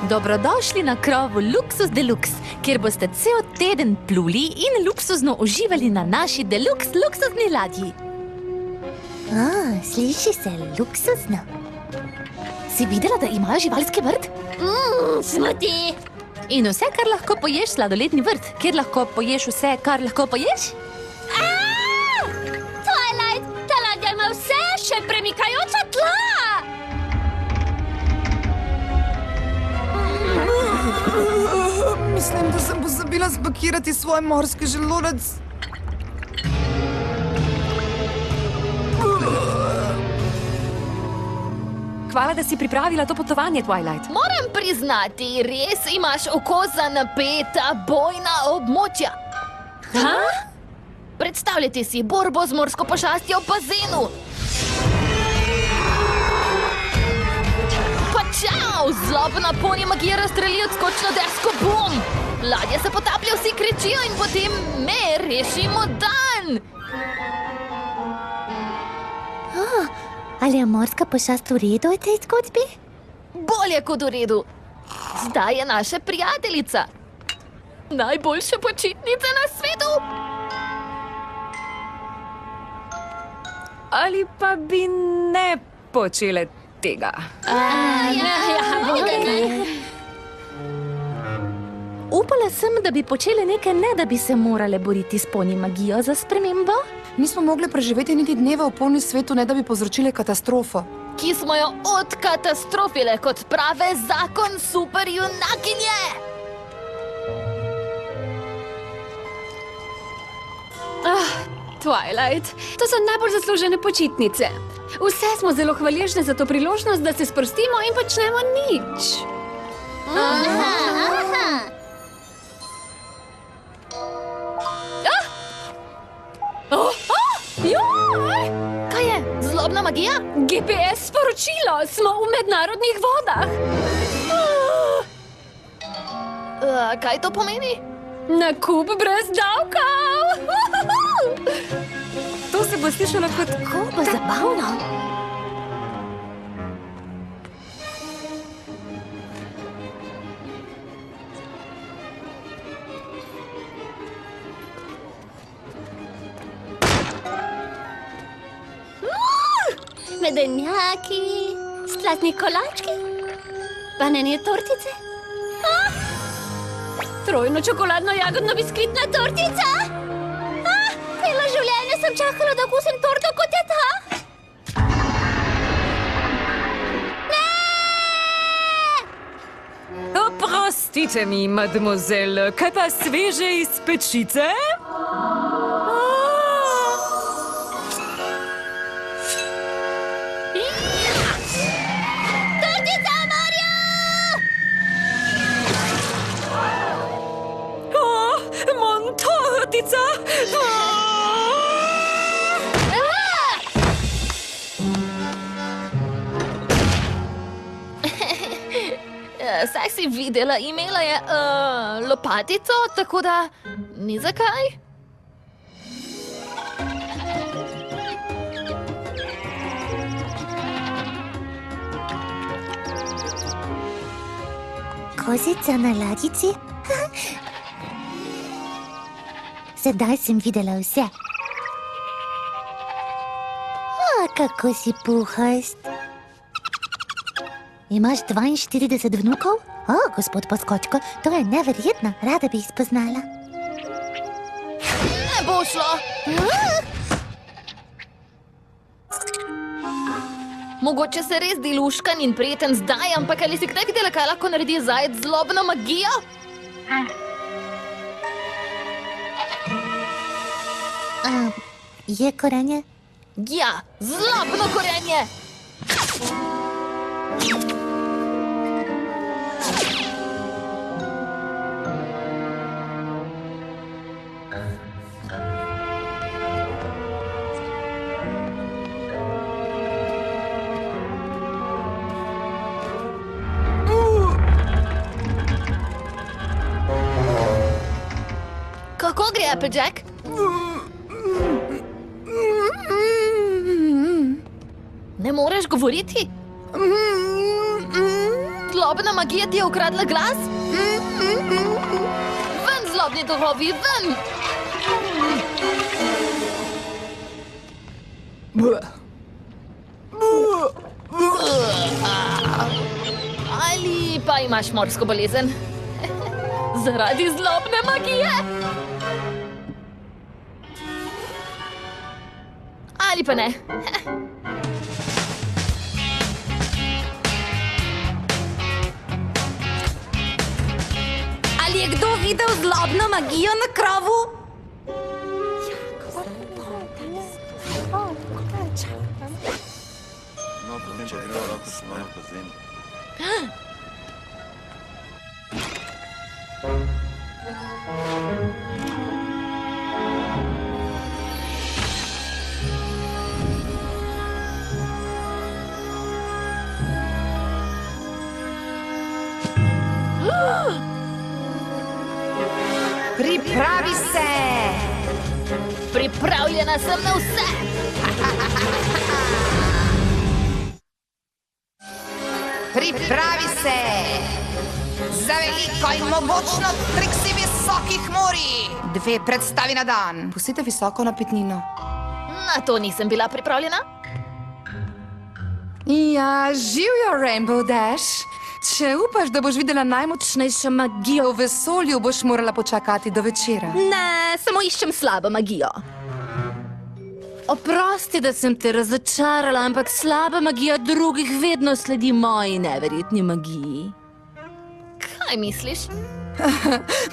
Dobrodošli na krovu Luxus Deluxe, kjer boste cel teden pluli in luksuzno uživali na naši deluxe luksuzni ladji. Sliši se luksuzno. Si videla, da imajo živalski vrt? Smoti! In vse, kar lahko poješ, sladoledni vrt, kjer lahko poješ vse, kar lahko poješ? Twilight, ta ladja ima vse, še premikajoča tla! Mislim, da sem pozabila spakirati svoj morski želodec. Hvala, da si pripravila to potovanje, Twilight. Moram priznati, res imaš oko za napeta bojna območja. Predstavljajte si borbo z morsko pošastjo v bazenu. Pa čau, zlobna ponja magija razstreli odskočno desko, bum! Ladja se potaplja, vsi kričijo in potem me rešimo dan! Ali je morska pošast v redu v tej zgodbi? Bolje kot v redu. Zdaj je naša prijateljica. Najboljše počitnice na svetu. Ali pa bi ne počele tega. Upala sem, da bi počele nekaj, ne da bi se morale boriti s ponji magijo za spremembo. Nismo mogli preživeti niti dneva v polni svetu, ne da bi povzročili katastrofo. Ki smo jo odkatastrofile kot prave zakon superjunakinje. Twilight, to so najbolj zaslužene počitnice. Vse smo zelo hvaležne za to priložnost, da se sprostimo in počnemo nič. Kaj je? Zlobna magija? GPS sporočilo, smo v mednarodnih vodah. Kaj to pomeni? Nakup brez davkov. To se bo slišalo kot Kako bo zabavno. Medenjaki, sladni kolački, banane tortice. Trojno čokoladno jagodno biskvitna tortica. Celo življenje sem čakala, da okusim torto kot je ta. Oprostite mi, mademoiselle, kaj pa sveže iz pečice? Tortica, Marja! Montortica! Saj si videla, imela je lopatico, tako da ni zakaj. kozica na ladjici? Sedaj sem videla vse. Kako si puhast. Imaš 42 vnukov? Gospod Poskočko, to je neverjetno, rada bi jih spoznala. Ne bo šlo. Mogoče se res di luškan in prijeten zdaj, ampak ali si kdaj videla, kaj lahko naredi zajec z zlobno magijo? Je korenje? Ja, zlobno korenje! Kako gre, Applejack? Ne moreš govoriti? Zlobna magija ti je ukradla glas? Ven, zlobni duhovi, ven! Ali pa imaš morsko bolezen? Zaradi zlobne magije? Ali pa ne? Ali je kdo videl zlobno magijo na krovu? Pripravi se! Pripravljena sem na vse! Pripravi se! Za veliko in mogočno triksi visokih morij! 2 predstavi na dan. Pustite visoko napitnino. Na to nisem bila pripravljena. Ja, živijo Rainbow Dash. Če upaš, da boš videla najmočnejšo magijo v vesolju, boš morala počakati do večera. Ne, samo iščem slabo magijo. Oprosti, da sem te razočarala, ampak slaba magija drugih vedno sledi moji neverjetni magiji. Kaj misliš?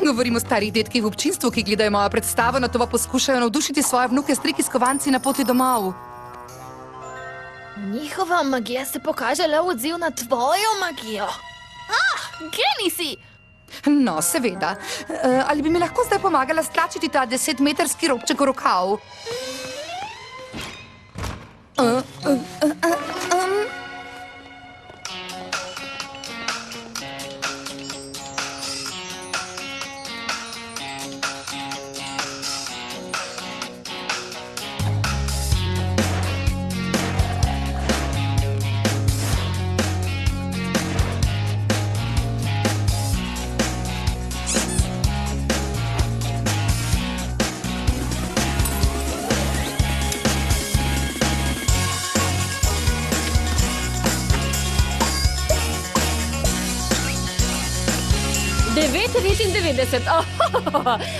Govorim o starih dedkih v občinstvu, ki gledajo mojo predstavo, na to pa poskušajo navdušiti svoje vnuke s triki s kovanci na poti domov. Njihova magija se pokaže le v odziv na tvojo magijo. Genij si! No, seveda. Ali bi mi lahko zdaj pomagala stlačiti ta 10-metrski robček v rokav?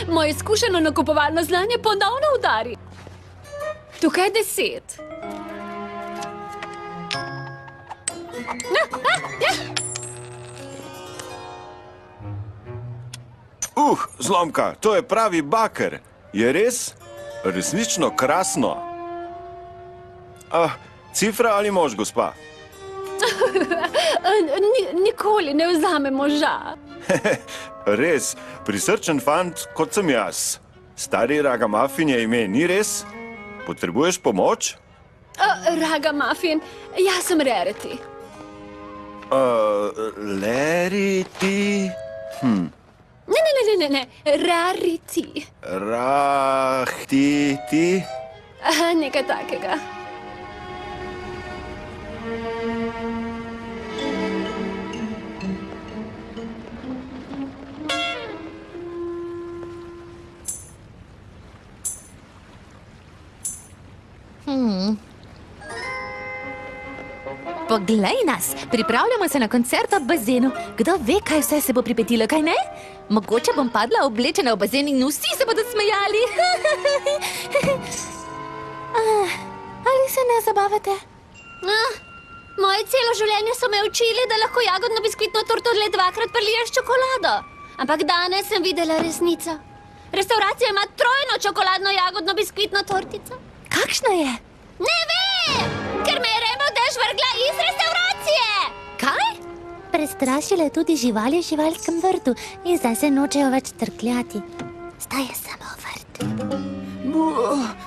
Moje izkušeno nakupovalno znanje ponovno udari. Tukaj je 10. Zlomka, to je pravi baker. Je res? Resnično krasno. Cifra ali mož, gospa? Nikoli ne vzame moža. Res, prisrčen fant, kot sem jaz. Stari Ragamafin je ime, ni res? Potrebuješ pomoč? Ragamafin, jaz sem Rarity. Larity? Ne, Rarity. Rahtiti? Nekaj takega. Poglej nas, pripravljamo se na koncert ob bazenu. Kdo ve, kaj vse se bo pripetilo, kaj ne? Mogoče bom padla oblečena v bazen in vsi se bodo smejali. Ali se ne zabavate? Moje celo življenje so me učili, da lahko jagodno biskvitno torto le 2-krat preliješ čokolado. Ampak danes sem videla resnico. Restavracija ima trojno čokoladno jagodno biskvitno tortico. Kakšna je? Ne vem, ker me je Rainbow Dash vrgla iz restavracije. Kaj? Prestrašila je tudi živali v živalskem vrtu in zdaj se nočejo več trkljati. Zdaj je samo vrt.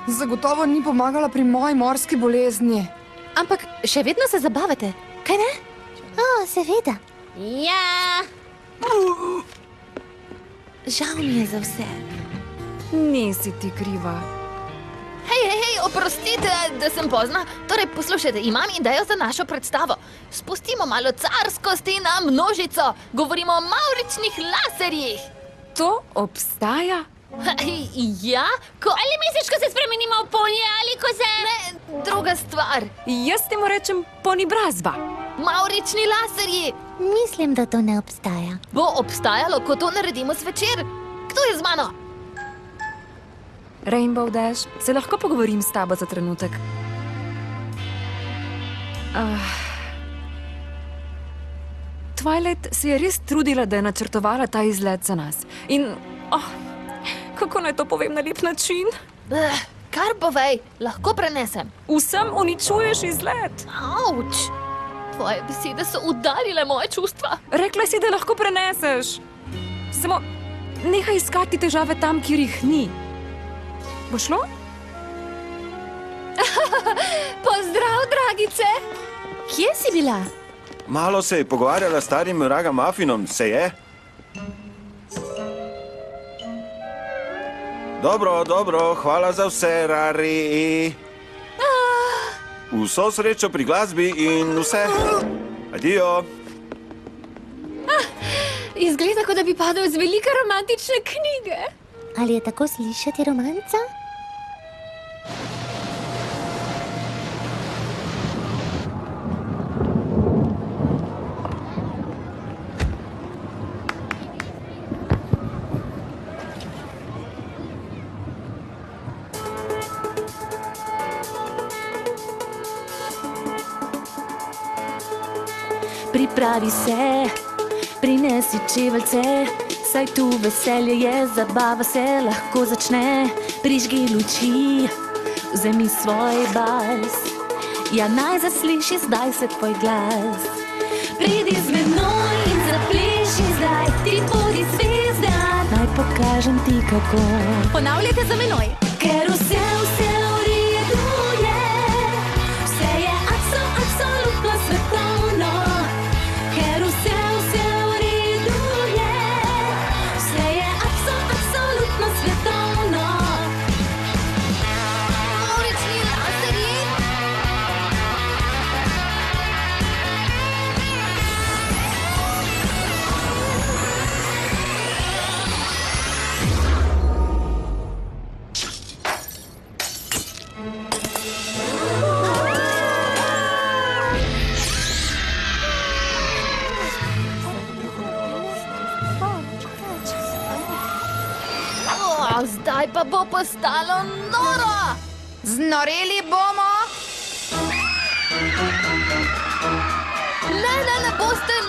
Zagotovo ni pomagala pri moji morski bolezni. Ampak še vedno se zabavate, kaj ne? Seveda. Ja, Žal mi je za vse. Nisi ti kriva. Hej, oprostite, da sem pozna. Torej, poslušajte, imam idejo za našo predstavo. Spustimo malo carskosti na množico. Govorimo o mavričnih laserjih. To obstaja? Ja, ali misliš, ko se spremenimo v ponje ali koze? Ne, druga stvar. Jaz temu rečem ponibrazba. Mavrični laserji. Mislim, da to ne obstaja. Bo obstajalo, ko to naredimo zvečer. Kdo je z mano? Rainbow Dash, se lahko pogovorim s tabo za trenutek? Twilight se je res trudila, da je načrtovala ta izlet za nas. In, kako naj to povem na lep način? Kar povej, lahko prenesem. Vsem uničuješ izlet. Avč! Tvoje besede so udarile moje čustva. Rekla si, da lahko preneseš. Samo nehaj iskati težave tam, kjer jih ni. Bo šlo? Pozdrav, dragice. Kje si bila? Malo se je pogovarjala s starim ragamufinom, se je? Dobro, hvala za vse, Rari. Vso srečo pri glasbi in vse. Adijo. Izgleda, kot da bi padel iz velike romantične knjige. Ali je tako slišati romanca? Pripravi se, prinesi čeveljce, saj tu veselje je, zabava se lahko začne. Prižgi luči, vzemi svoj bas, ja naj zasliši zdaj se tvoj glas. Pridi z menoj in zapleši zdaj, ti bodi zvezda, naj pokažem ti kako. Ponavljajte za menoj. Ker vse v redu je, vse je absolutno svetovno. Ker vse v redu je, vse je absolutno svetovno. Mavrični laserji. Zdaj pa bo postalo noro! Znoreli bomo!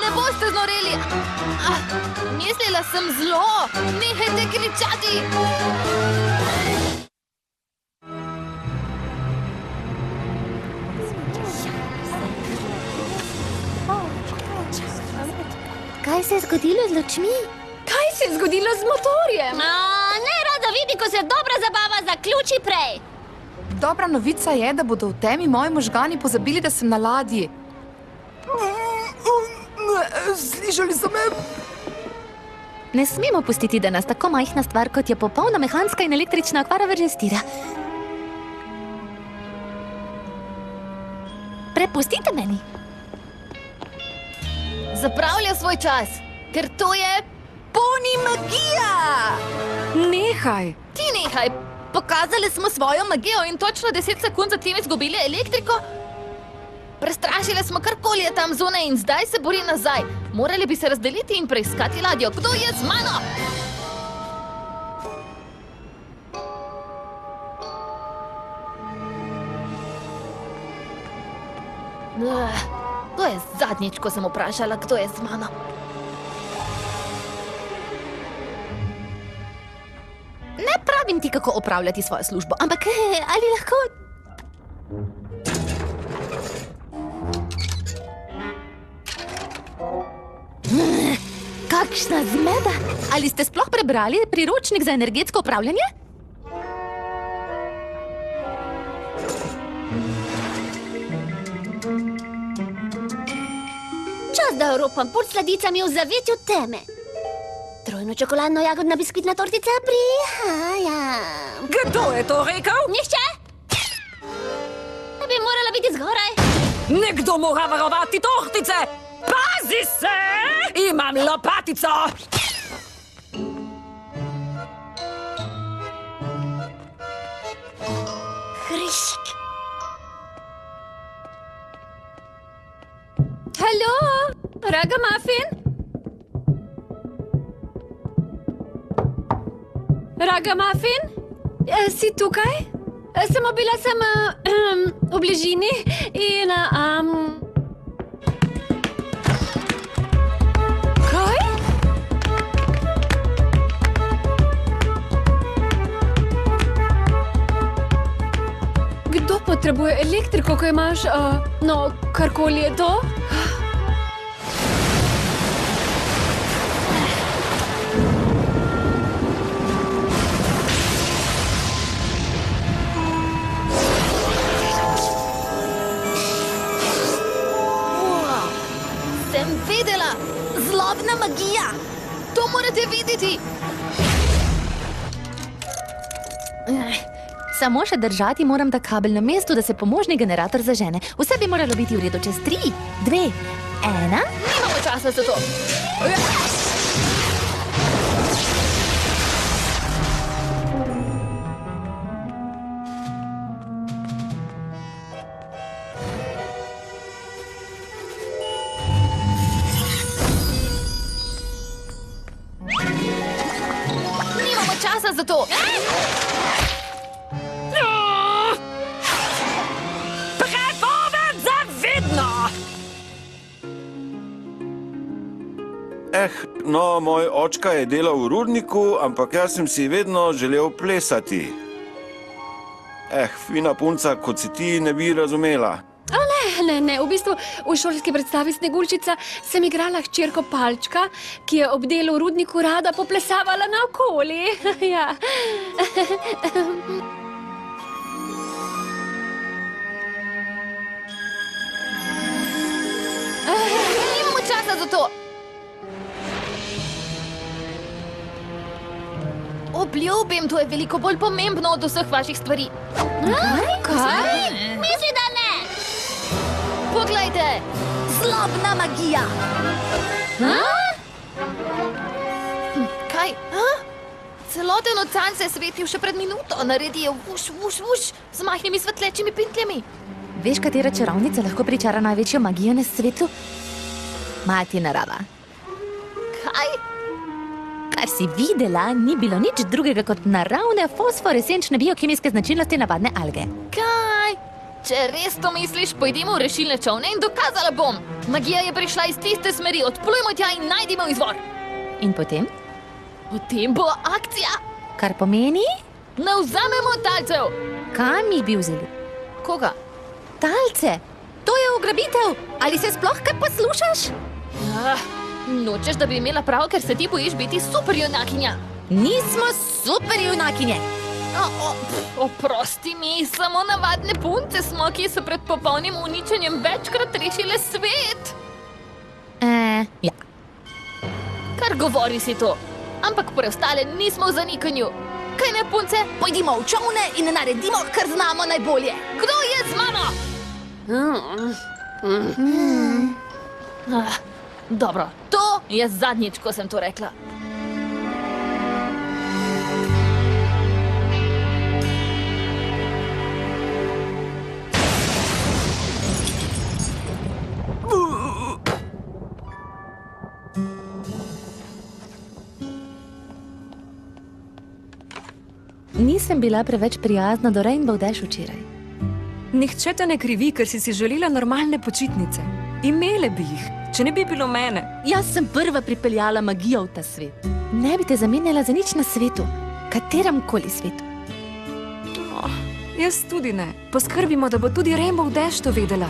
Ne boste znoreli! Mislila sem zlo! Nehajte kričati! Kaj se je zgodilo z lučmi? Kaj se je zgodilo z motorjem? Nerada vidi, ko se dobra zabava zaključi prej. Dobra novica je, da bodo v temi moji možgani pozabili, da sem na ladji. Slišali so me? Ne smemo pustiti, da nas tako majhna stvar, kot je popolna mehanska in električna okvara, vežestira. Prepustite meni. Zapravlja svoj čas, ker to je poni magija! Nehaj! Ti nehaj! Pokazali smo svojo magijo in točno 10 sekund zatem izgubili elektriko. Prestrašile smo karkoli je tam zunaj in zdaj se bori nazaj. Morali bi se razdeliti in preiskati ladjo. Kdo je z mano? To je zadnjič, ko sem vprašala, kdo je z mano. Ne pravim ti, kako opravljati svojo službo, ampak ali lahko... Kakšna zmeda! Ali ste sploh prebrali priročnik za energetsko upravljanje? Čas, da ropam pod sladicami v zavetju teme. Trojno čokoladno jagodna biskvitna tortica prihaja. Kdo je to rekel? Nihče? Ne bi morala biti zgoraj. Nekdo mora varovati tortice! Pazi se! Imam lopatico! Hrišk. Halo, Ragamuffin? Ragamuffin? Si tukaj? Samo bila sem v bližini in... Kaj? Kdo potrebuje elektriko, ko imaš, no, karkoli je to? Sem vedela! Zlobna magija! To morate videti! Samo še držati moram ta kabel na mestu, da se pomožni generator zažene. Vse bi moralo biti v redu čez 3, 2, 1... Nimamo časa za to! Nimamo časa za to! Prepoved za vedno! No, moj očka je delal v rudniku, ampak jaz sem si vedno želel plesati. Fina punca, kot si ti, ne bi razumela. Ne, v bistvu v šolski predstavi Sneguljčica sem igrala hčerko Palčka, ki je ob delu v rudniku rada poplesavala naokoli. Ja. Nimamo časa za to! Obljubim, to je veliko bolj pomembno od vseh vaših stvari. Kaj? Misli, da ne. Poglejte! Zlobna magija! Kaj? Celoten ocean se je svetil še pred minuto. Naredi je vuš, vuš, vuš z majhnimi svetlečimi pintljami. Veš, katera čarovnica lahko pričara največjo magijo na svetu? Mati narava. Kaj? Kar si videla, ni bilo nič drugega kot naravne fosforescenčne biokemijske značilnosti navadne alge. Kaj? Če res to misliš, pojdimo v rešilne čovne in dokazala bom. Magija je prišla iz tiste smeri, odplujmo tja in najdimo izvor. In potem? Potem bo akcija. Kar pomeni? Ne vzamemo talcev. Kam jih bi vzeli? Koga? Talce! To je ugrabitev! Ali se sploh kaj poslušaš? Nočeš, da bi imela prav, ker se ti bojiš biti superjunakinja. Nismo superjunakinje! Oprosti mi, samo navadne punce smo, ki so pred popolnim uničenjem večkrat rešile svet. Ja. Kar govori si to. Ampak preostale nismo v zanikanju. Kaj ne, punce? Pojdimo v čovne in naredimo, kar znamo najbolje. Kdo je z mano? Dobro, to je zadnjič, ko sem to rekla. Nisem bila preveč prijazna do Rainbow Dash včeraj. Nihče te ne krivi, ker si želela normalne počitnice. Imele bi jih, če ne bi bilo mene. Jaz sem prva pripeljala magijo v ta svet. Ne bi te zamenjala za nič na svetu, kateremkoli svetu. Jaz tudi ne. Poskrbimo, da bo tudi Rainbow Dash to vedela.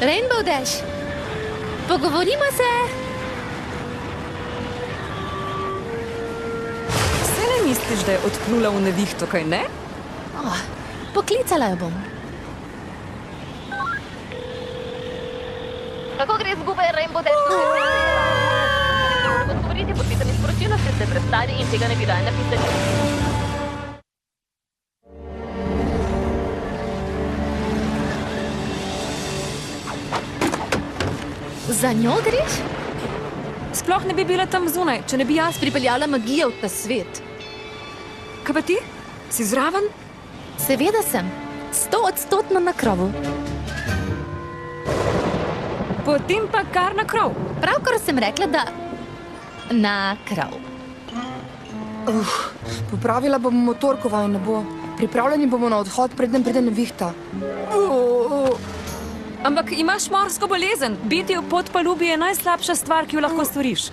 Rainbow Dash, pogovorimo se. Vse ne misliš, da je odplula v nevihto, kaj ne? Poklicala jo bom. Kako gre zgubaj Rainbow Dash? Odgovorite, podpisati mi sporočilo, če ste prestari in tega ne bi dali napisati. Za njo greš? Sploh ne bi bila tam zunaj, če ne bi jaz Pripeljala magijo v ta svet. Kaj pa ti? Si zraven? Seveda sem. 100% na krovu. Potem pa kar na krov. Pravkar sem rekla, da na krov. Popravila bom motor, ko vaju ne bo. Pripravljeni bomo na odhod, preden pride nevihta. Ampak imaš morsko bolezen. Biti v podpalubi je najslabša stvar, ki jo lahko storiš.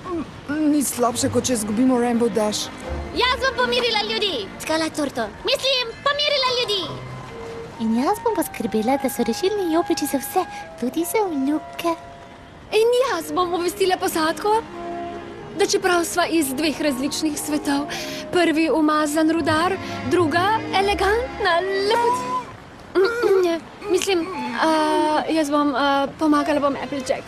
Ni slabše, kot če izgubimo Rainbow Dash. Jaz bom pomirila ljudi. Skala torto. Mislim, pomirila ljudi. In jaz bom poskrbela, da so rešilni jopiči za vse, tudi za vnuke. In jaz bom obvestila posadko, da čeprav sva iz 2 različnih svetov, prvi umazan rudar, druga elegantna lepot. Mislim, jaz bom pomagala bom Applejack.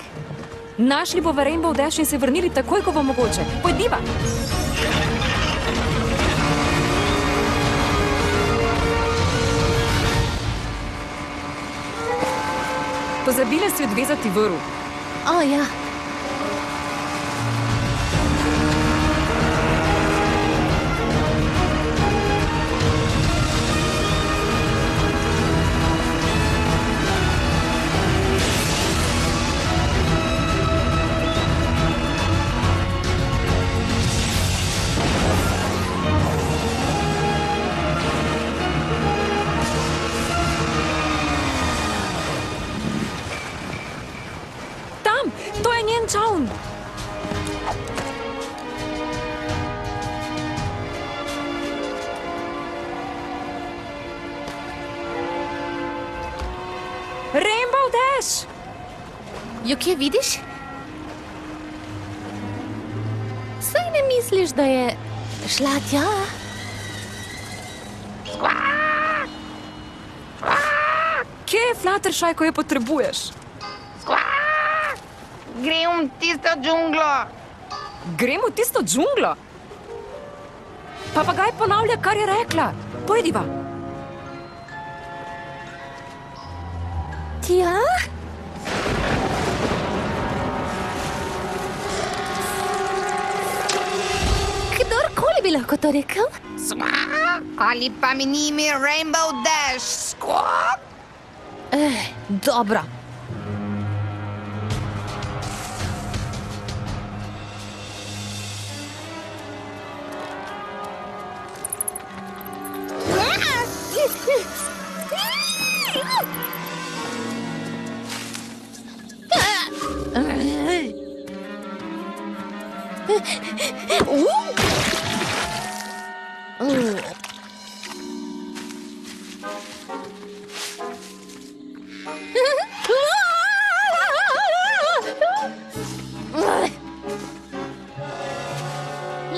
Našli bo v Rainbow Dash in se vrnili takoj, ko bo mogoče. Pojdiva! Pozabila si odvezati vrv. Ja. To je njen čavn. Rainbow Dash! Jo kje vidiš? Saj ne misliš, da je šla tja? Kje je Fluttershy, ko jo potrebuješ? Grem v tisto džunglo. Gremo v tisto džunglo? Papagaj ponavlja, kar je rekla. Pojdiva. Tja? Kdorkoli bi lahko to rekel? Ali pa mi ni ime Rainbow Dash. Skok! Dobro.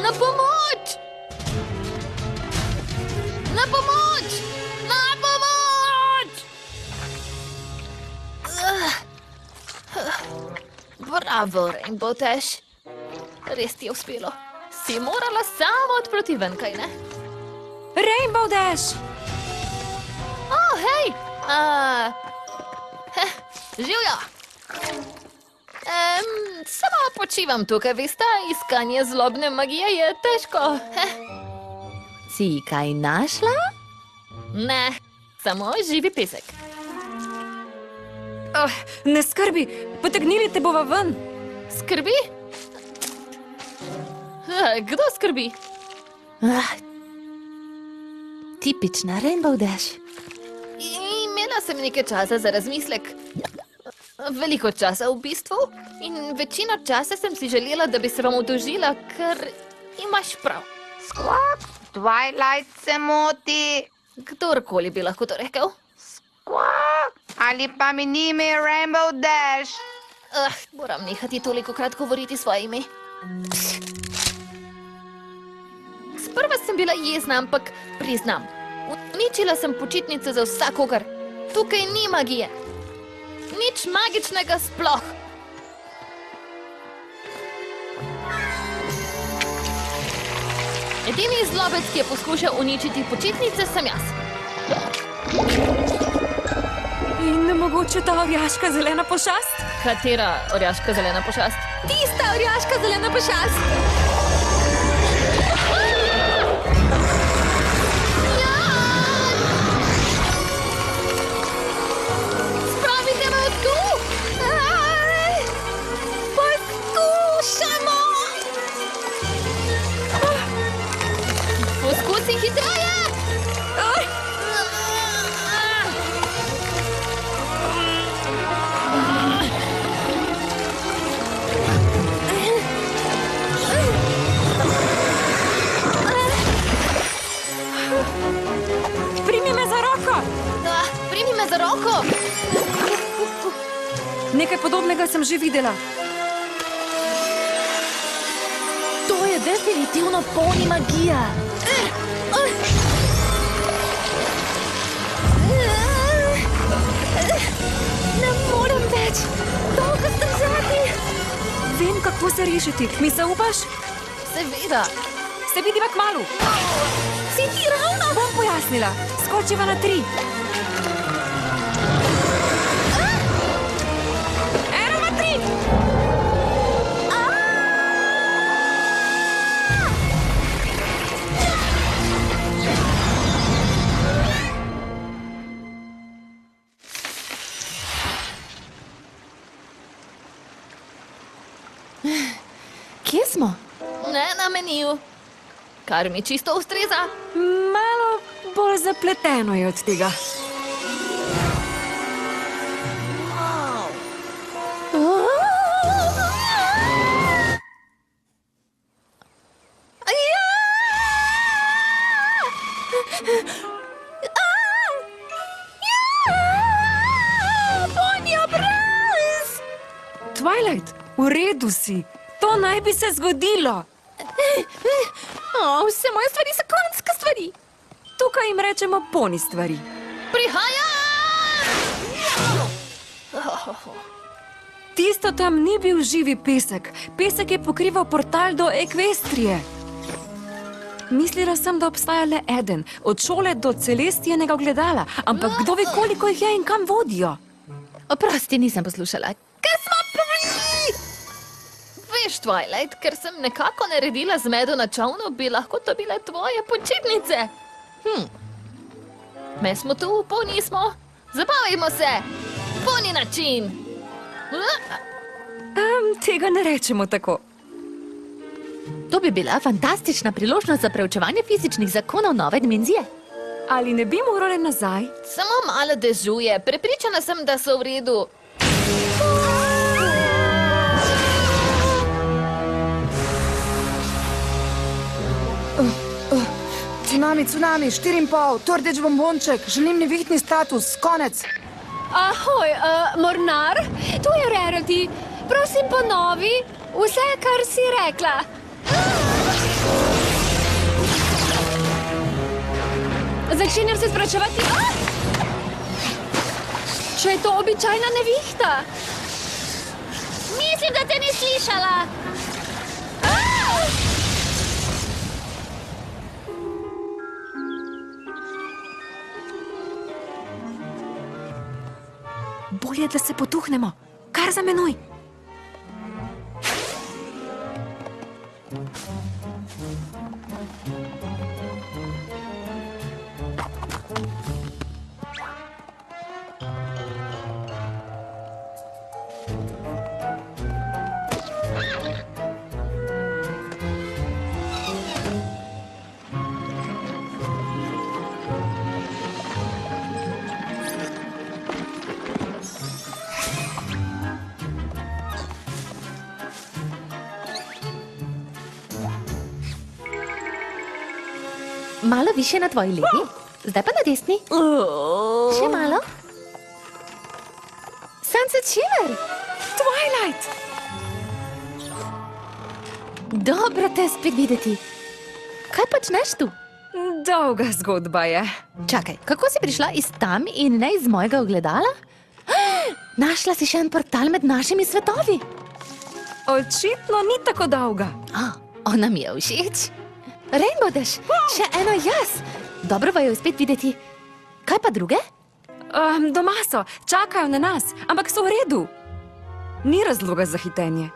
Na pomoč! Na pomoč! Na pomoč! Bravo, Rainbow Dash. Res ti je uspelo. Si morala samo odproti ven, kaj ne? Rainbow Dash! Oh, hej! Živjo! Samo počivam tukaj, veste, iskanje zlobne magije je težko. Si kaj našla? Ne, samo živi pesek. Ne skrbi, potegnili te bova ven. Skrbi? Kdo skrbi? Tipična Rainbow Dash. Imela sem nekaj časa za razmislek. Veliko časa v bistvu. In večino časa sem si želela, da bi se vam oddolžila, ker imaš prav. Skvak, Twilight se moti. Kdorkoli bi lahko to rekel. Skvak, ali pa mi ni ime Rainbow Dash. Moram nehati toliko krat govoriti svoje ime. Sprva sem bila jezna, ampak priznam. Uničila sem počitnice za vsakogar. Tukaj ni magije. Nič magičnega sploh. Edini zlobec, ki je poskušal uničiti počitnice, sem jaz. In mogoče ta orjaška zelena pošast? Katera orjaška zelena pošast? Tista orjaška zelena pošast! Spravite me od tu! Poskušamo! Poskusi hitreje! Primi me za roko! Primi me za roko! Nekaj podobnega sem že videla. To je definitivno poni magija. Ne morem več. Dolgo zdržati. Vem, kako se rešiti. Mi zaupaš? Seveda. Se vidiva kmalu. Si ti ravno? Bom pojasnila. Skočiva na 3. Ena, dva, 3. Kje smo? Ne na meniju. Kar mi čisto ustreza. Malo bolj zapleteno je od tega. Twilight, v redu si. To naj bi se zgodilo. Vse moje stvari so konjske stvari. Tukaj jim rečemo poni stvari. Prihaja! Tisto tam ni bil živi pesek. Pesek je pokrival portal do Ekvestrije. Mislila sem, da obstaja le eden, od šole do Celestijenega ogledala. Ampak kdo ve, koliko jih je in kam vodijo? Oprosti, nisem poslušala. Ker smo prvi! Veš, Twilight, ker sem nekako naredila zmedo na čovnu, bi lahko to bile tvoje počitnice. Me smo tu, poni smo. Zabavajmo se. Poni način. Tega ne rečemo tako. To bi bila fantastična priložnost za preučevanje fizičnih zakonov nove dimenzije. Ali ne bi morali nazaj? Samo malo dežuje. Prepričana sem, da so v redu. Cunami, 4,5, to rdeč bombonček, želim nevihtni status, konec. Ahoj, mornar, tu je Rarity. Prosim, ponovi vse, kar si rekla. Začenjam se spraševati. Če je to običajna nevihta? Mislim, da te ni slišala. Bolje, da se potuhnemo. Kar za menoj. Malo više na tvoji levi, zdaj pa na desni. Še malo. Sunset Shimmer. Twilight! Dobro te spet videti. Kaj počneš tu? Dolga zgodba je. Čakaj, kako si prišla iz tam in ne iz mojega ogledala? Našla si še en portal med našimi svetovi. Očitno ni tako dolga. Ona mi je všeč. Rainbow Dash, še eno jaz. Dobro vaju spet videti. Kaj pa druge? Doma so, čakajo na nas, ampak so v redu. Ni razloga za hitenje.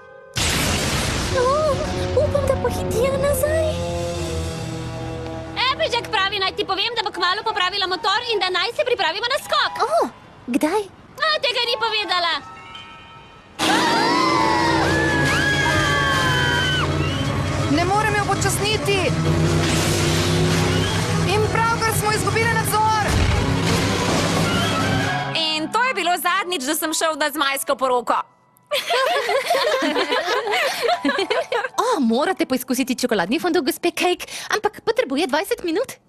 Upam, da pohitijo nazaj. Applejack pravi, naj ti povem, da bo kmalu popravila motor in da naj se pripravimo na skok. Kdaj? Tega ni povedala. Ne morem jo počasniti. In pravkar smo izgubili nadzor. In to je bilo zadnjič, da sem šel na zmajsko poroko. Morate poizkusiti čokoladni fondue gospe Cake, ampak potrebuje 20 minut.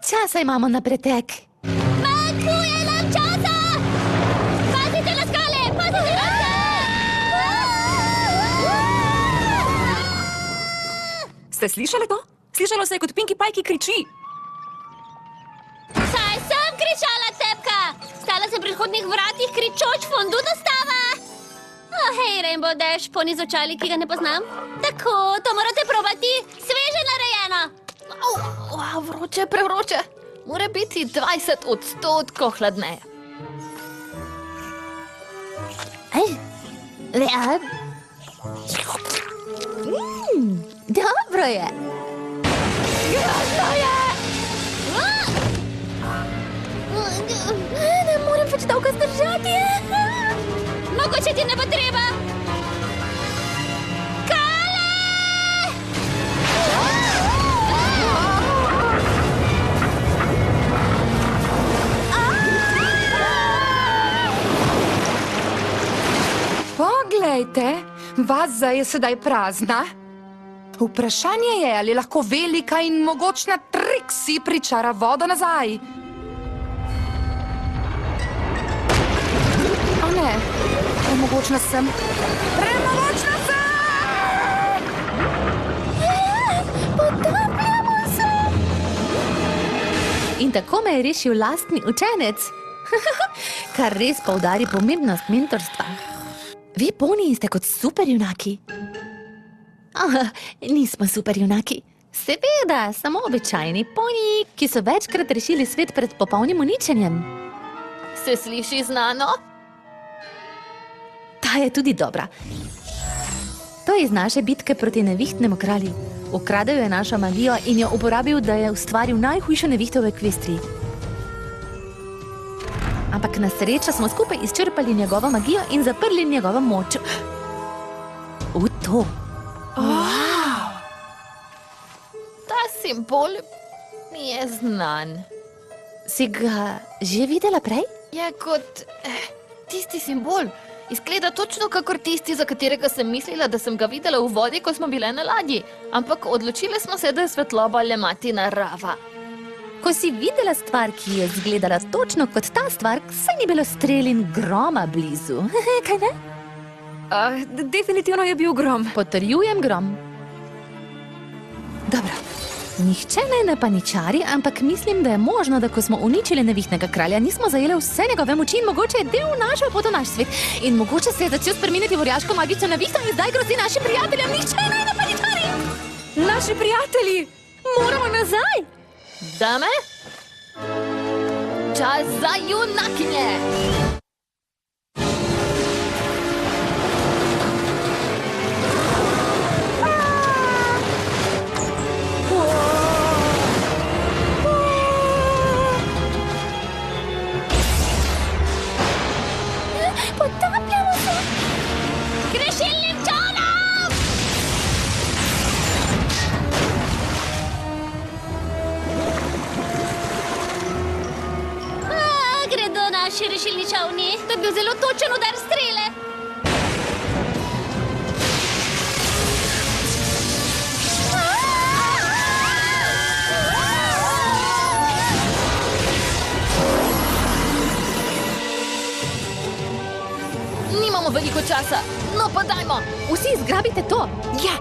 Časa imamo na pretek. Manjkuje nam časa! Pazite na skale! Pazite na Ste slišali to? Slišalo se je, kot Pinkie Pie, ki kriči. Saj sem kričala, Tepka! Stala sem pri vhodnih vratih, kričoč fondue dostava! Hej, Rainbow Dash, poni z očali, ki ga ne poznam. Tako, to morate probati. Sveže narejeno. Vroče, prevroče. Mora biti 20% hladneje. Dobro je. Ne morem več dolgo zdržati. Mogoče ti ne bo treba. Kale! Poglejte, vaza je sedaj prazna. Vprašanje je, ali lahko velika in mogočna Trixie pričara vodo nazaj. O ne, premogočna sem. Premogočna sem! Potapljamo se! In tako me je rešil lastni učenec, kar res poudari pomembnost mentorstva. Vi poniji ste kot superjunaki. Nismo superjunaki. Seveda, samo običajni poniji, ki so večkrat rešili svet pred popolnim uničenjem. Se sliši znano? Ta je tudi dobra. To je iz naše bitke proti nevihtnemu kralju. Ukradel je našo magijo in jo uporabil, da je ustvaril najhujšo nevihto v Ekvestriji. Ampak na srečo smo skupaj izčrpali njegovo magijo in zaprli njegovo moč. V to. Ta simbol mi je znan. Si ga že videla prej? Je kot tisti simbol. Izgleda točno kakor tisti, za katerega sem mislila, da sem ga videla v vodi, ko smo bile na ladji. Ampak odločile smo se, da je svetloba le mati narava. Ko si videla stvar, ki je izgledala točno kot ta stvar, saj ni bilo strel in groma blizu. Kaj ne? Definitivno je bil grom. Potrjujem grom. Dobro. Nihče ne paničari, ampak mislim, da je možno, da ko smo uničili nevihtnega kralja, nismo zajeli vse njegove moči in mogoče je del našel pot v naš svet. In mogoče se je začel spreminjati v orjaško magično nevihto in zdaj grozi našim prijateljem. Nihče ne paničari! Naši prijatelji! Moramo nazaj! Dame? Čas za junakinje! Potapljamo se! K rešilnim čolnom! Gredo naši rešilni čolni. To je bil zelo točen udar strele. veliko časa. No pa dajmo. Vsi zgrabite to. Ja,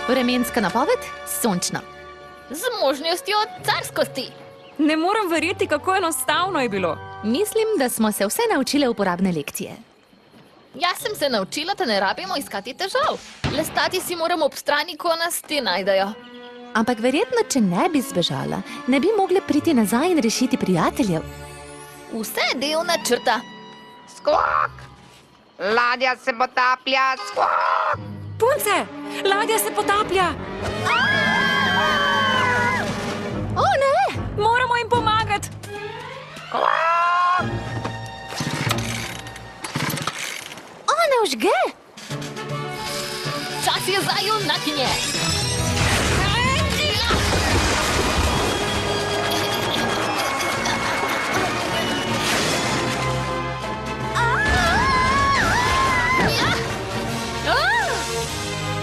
Vremenska napoved? Sončna. Z možnostjo carskosti. ne morem verjeti, kako enostavno je bilo. Mislim, da smo se vse naučile uporabne lekcije. Jaz sem se naučila, da ne rabimo iskati težav. Le stati si moramo ob strani, ko nas ti najdejo. Ampak verjetno, če ne bi zbežala, ne bi mogle priti nazaj in rešiti prijateljev. Vse je del načrta. Skok! Ladja se potaplja, skok! Punce, ladja se potaplja. O ne! Moramo jim pomagati. O, ne vžge! Čas je za junakinje.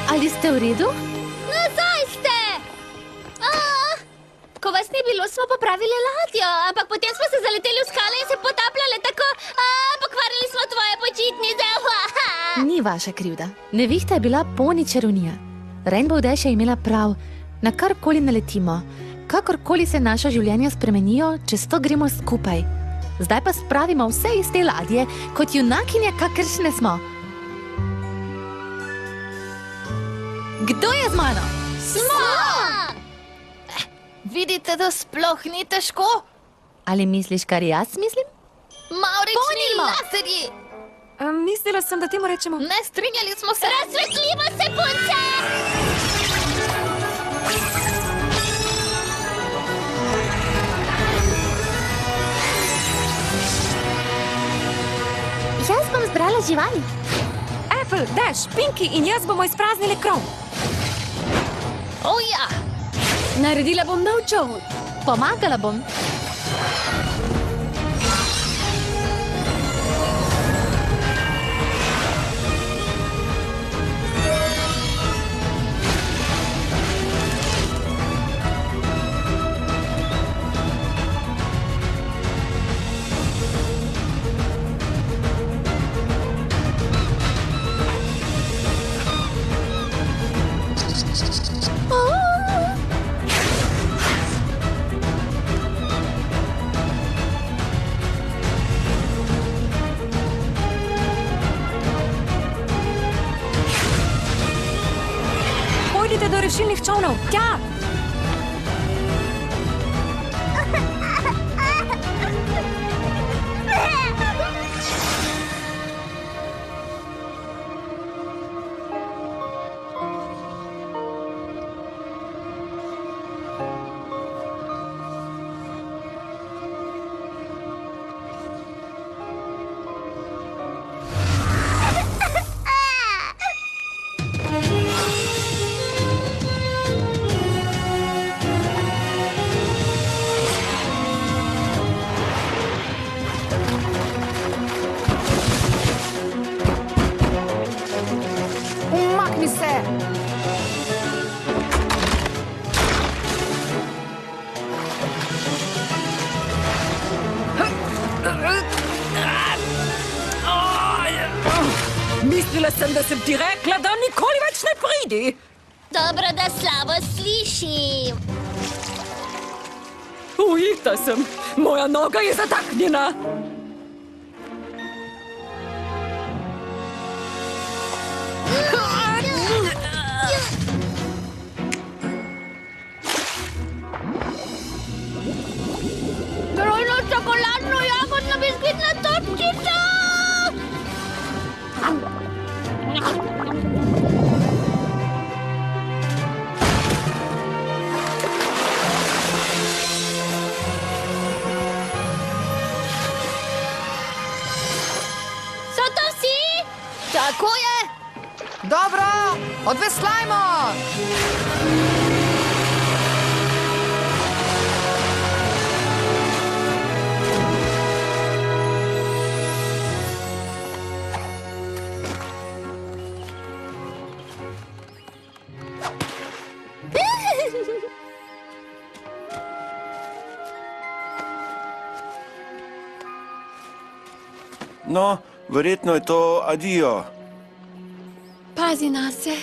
Ali ste v redu? Nazaj ste! Ko vas ni bilo, smo popravili ladjo, ampak potem smo se zaleteli v skale in se potapljali tako, pokvarili smo tvoje počitnice. Ni vaša krivda. Nevihta je bila poni čarovnija. Rainbow Dash je imela prav. Na karkoli naletimo, kakorkoli se naša življenja spremenijo, čez to gremo skupaj. Zdaj pa spravimo vse iz te ladje, kot junakinje, kakršne smo. Kdo je z mano? Vidite, da sploh ni težko? Ali misliš, kar jaz mislim? Mavrični Ponimo! laserji! Mislila sem, da temu rečemo. Ne strinjali smo se. Razsvetljivo se, punce! Jaz bom zbrala živali. Apple, Dash, Pinky in jaz bomo izpraznili krov. O ja! Naredila bom nov čovn. Pomagala bom. Pojdite do rešilnih čovnov. Tja! Umakni se! Mislila sem, da sem ti rekla, da nikoli več ne pridi. Dobro, da slabo slišim. Ujeta sem. Moja noga je zataknjena. Trojno čokoladno jagodno biskvitna tortica! So to vsi? Tako je! Dobro, odveslajmo! No, verjetno je to adijo. Pazi na se.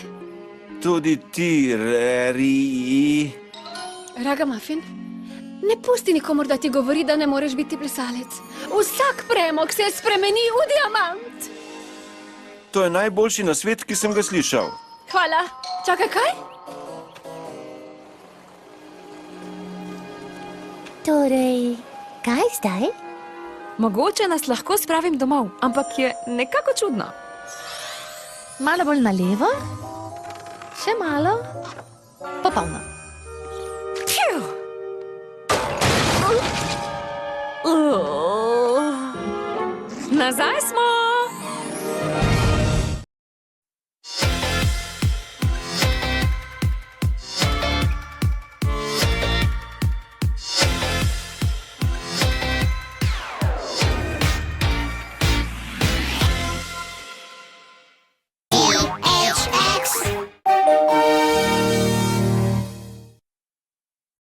Tudi ti, Reri. Ragamuffin, ne pusti nikomur, da ti govori, da ne moreš biti plesalec. Vsak premog se spremeni v diamant. To je najboljši nasvet, ki sem ga slišal. Hvala. Čakaj, kaj? Torej, kaj zdaj? Mogoče nas lahko spravim domov, ampak je nekako čudno. Malo bolj na levo, še malo, popolno. Nazaj smo!